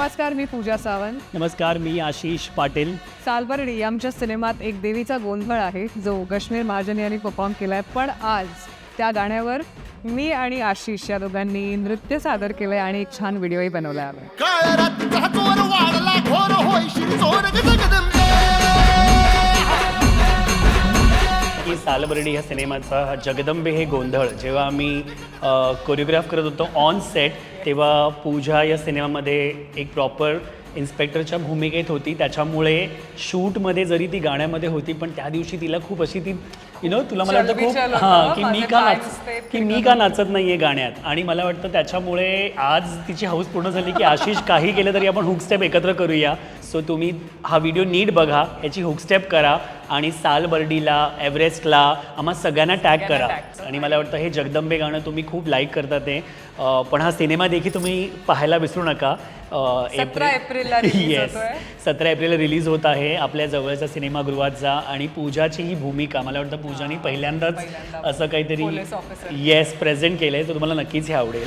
नमस्कार, मी पूजा सावंत. नमस्कार, मी आशिष पाटील. सालबर्डी आमच्या सिनेमात एक देवीचा गोंधळ आहे जो कश्मीर महाजन यांनी परफॉर्म केलाय. पण आज त्या गाण्यावर मी आणि आशिष या दोघांनी नृत्य सादर केलंय आणि एक छान व्हिडिओही बनवलाय आम्ही. की सालबर्डी ह्या सिनेमाचा जगदंबे हे गोंधळ जेव्हा आम्ही कोरिओग्राफ करत होतो ऑन सेट, तेव्हा पूजा या सिनेमामध्ये एक प्रॉपर इन्स्पेक्टरच्या भूमिकेत होती. त्याच्यामुळे शूटमध्ये जरी ती गाण्यामध्ये होती, पण त्या दिवशी तिला खूप अशी ती तुला मला वाटतं खूप की मी का नाचत नाही आहे गाण्यात. आणि मला वाटतं त्याच्यामुळे आज तिची हौस पूर्ण झाली की आशिष काही केलं तरी आपण हुक स्टेप एकत्र करूया. सो तुम्ही हा व्हिडिओ नीट बघा, याची हुक स्टेप करा आणि सालबर्डीला, एव्हरेस्टला, आम्हा सगळ्यांना टॅग करा. आणि मला वाटतं हे जगदंबे गाणं तुम्ही खूप लाईक करता ते. पण हा सिनेमा देखील तुम्ही पाहायला विसरू नका. 17 एप्रिलला येस, 17 एप्रिलला रिलीज होत आहे आपल्या जवळच्या सिनेमागृहात जा. आणि पूजाची ही भूमिका मला वाटतं पूजाने पहिल्यांदाच असं काहीतरी प्रेझेंट केलं आहे, तर तुम्हाला नक्कीच हे आवडेल.